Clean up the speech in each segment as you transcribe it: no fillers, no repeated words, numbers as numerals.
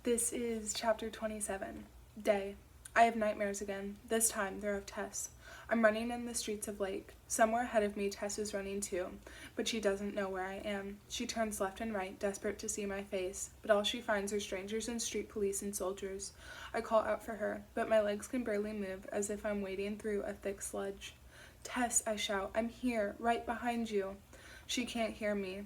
This is chapter 27. Day. I have nightmares again. This time they're of Tess. I'm running in the streets of Lake. Somewhere ahead of me Tess is running too, but she doesn't know where I am. She turns left and right, desperate to see my face, but all she finds are strangers and street police and soldiers. I call out for her, but my legs can barely move, as if I'm wading through a thick sludge. Tess, I shout, I'm here, right behind you. She can't hear me.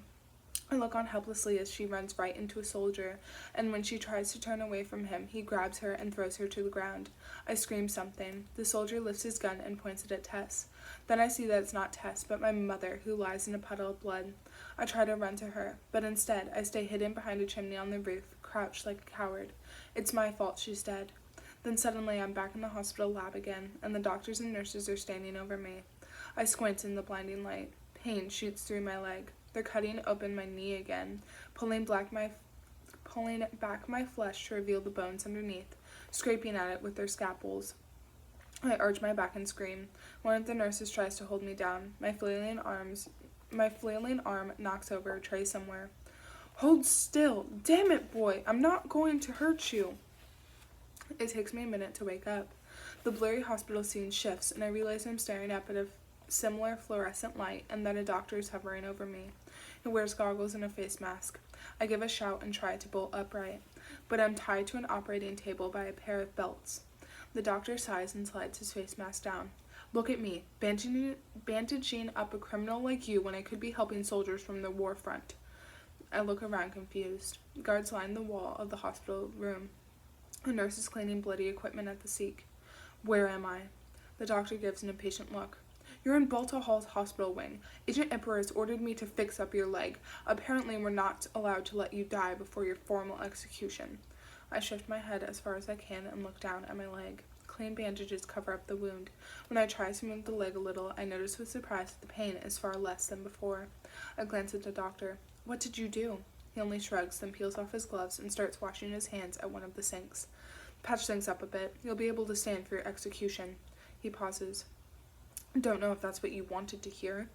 I look on helplessly as she runs right into a soldier, and when she tries to turn away from him, he grabs her and throws her to the ground. I scream something. The soldier lifts his gun and points it at Tess. Then I see that it's not Tess, but my mother, who lies in a puddle of blood. I try to run to her, but instead I stay hidden behind a chimney on the roof, crouched like a coward. It's my fault she's dead. Then suddenly I'm back in the hospital lab again, and the doctors and nurses are standing over me. I squint in the blinding light. Pain shoots through my leg. They're cutting open my knee again, pulling back my flesh to reveal the bones underneath, scraping at it with their scalpels. I arch my back and scream. One of the nurses tries to hold me down. My flailing arm knocks over a tray somewhere. Hold still! Damn it, boy! I'm not going to hurt you! It takes me a minute to wake up. The blurry hospital scene shifts, and I realize I'm staring up at a similar fluorescent light and that a doctor is hovering over me. He wears goggles and a face mask. I give a shout and try to bolt upright, but I'm tied to an operating table by a pair of belts. The doctor sighs and slides his face mask down. Look at me, bandaging up a criminal like you when I could be helping soldiers from the war front. I look around confused. Guards line the wall of the hospital room. A nurse is cleaning bloody equipment at the sink. Where am I? The doctor gives an impatient look. You're in Balta Hall's hospital wing. Agent Emperor has ordered me to fix up your leg. Apparently we're not allowed to let you die before your formal execution. I shift my head as far as I can and look down at my leg. Clean bandages cover up the wound. When I try to move the leg a little, I notice with surprise that the pain is far less than before. I glance at the doctor. What did you do? He only shrugs, then peels off his gloves and starts washing his hands at one of the sinks. Patch things up a bit. You'll be able to stand for your execution. He pauses. Don't know if that's what you wanted to hear.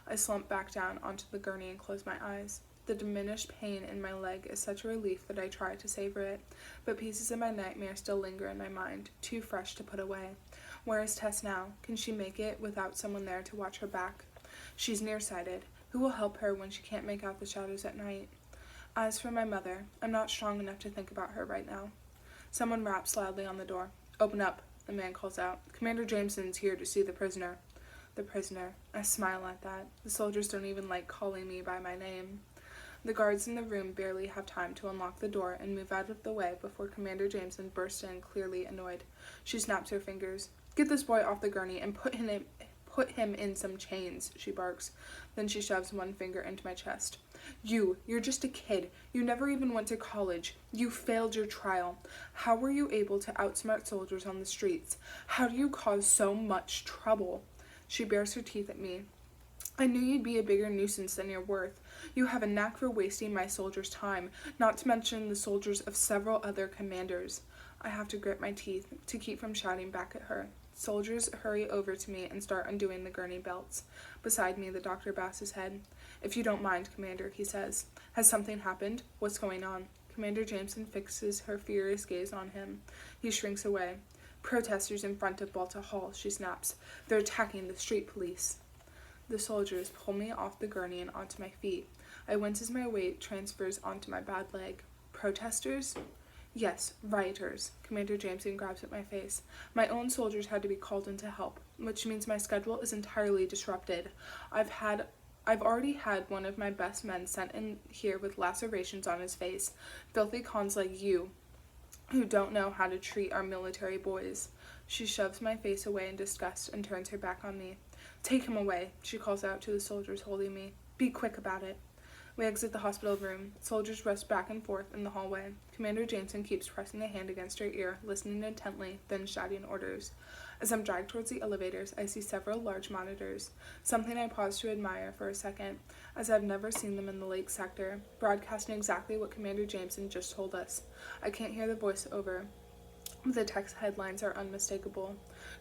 I slump back down onto the gurney and close my eyes. The diminished pain in my leg is such a relief that I try to savor it, but pieces of my nightmare still linger in my mind, too fresh to put away. Where is Tess now? Can she make it without someone there to watch her back? She's nearsighted. Who will help her when she can't make out the shadows at night? As for my mother, I'm not strong enough to think about her right now. Someone raps loudly on the door. Open up. The man calls out. Commander Jameson's here to see the prisoner. The prisoner. I smile at that. The soldiers don't even like calling me by my name. The guards in the room barely have time to unlock the door and move out of the way before Commander Jameson bursts in, clearly annoyed. She snaps her fingers. Get this boy off the gurney and put him in some chains, she barks. Then she shoves one finger into my chest. You're just a kid. You never even went to college. You failed your trial. How were you able to outsmart soldiers on the streets? How do you cause so much trouble? She bares her teeth at me. I knew you'd be a bigger nuisance than you're worth. You have a knack for wasting my soldiers' time, not to mention the soldiers of several other commanders. I have to grit my teeth to keep from shouting back at her. Soldiers hurry over to me and start undoing the gurney belts. Beside me, the doctor bows his head. If you don't mind, Commander, he says. Has something happened? What's going on? Commander Jameson fixes her furious gaze on him. He shrinks away. Protesters in front of Balta Hall, she snaps. They're attacking the street police. The soldiers pull me off the gurney and onto my feet. I wince as my weight transfers onto my bad leg. Protesters? Yes, rioters. Commander Jameson grabs at my face. My own soldiers had to be called in to help, which means my schedule is entirely disrupted. I've already had one of my best men sent in here with lacerations on his face. Filthy cons like you, who don't know how to treat our military boys. She shoves my face away in disgust and turns her back on me. Take him away, she calls out to the soldiers holding me. Be quick about it. We exit the hospital room. Soldiers rush back and forth in the hallway. Commander Jameson keeps pressing a hand against her ear, listening intently, then shouting orders. As I'm dragged towards the elevators, I see several large monitors, something I pause to admire for a second, as I've never seen them in the Lake sector, broadcasting exactly what Commander Jameson just told us. I can't hear the voiceover. The text headlines are unmistakable.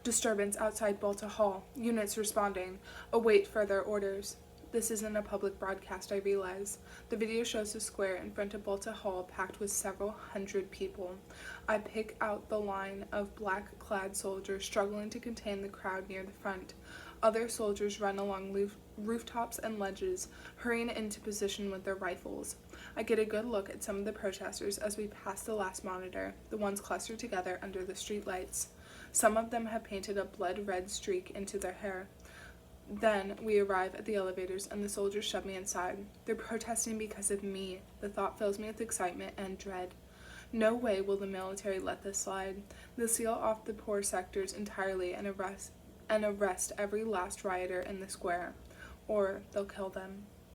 Disturbance outside Balta Hall. Units responding. Await further orders. This isn't a public broadcast, I realize. The video shows a square in front of Bolta Hall packed with several hundred people. I pick out the line of black-clad soldiers struggling to contain the crowd near the front. Other soldiers run along rooftops and ledges, hurrying into position with their rifles. I get a good look at some of the protesters as we pass the last monitor, the ones clustered together under the streetlights. Some of them have painted a blood-red streak into their hair. Then we arrive at the elevators and the soldiers shove me inside. They're protesting because of me. The thought fills me with excitement and dread. No way will the military let this slide. They'll seal off the poor sectors entirely and arrest every last rioter in the square. Or they'll kill them.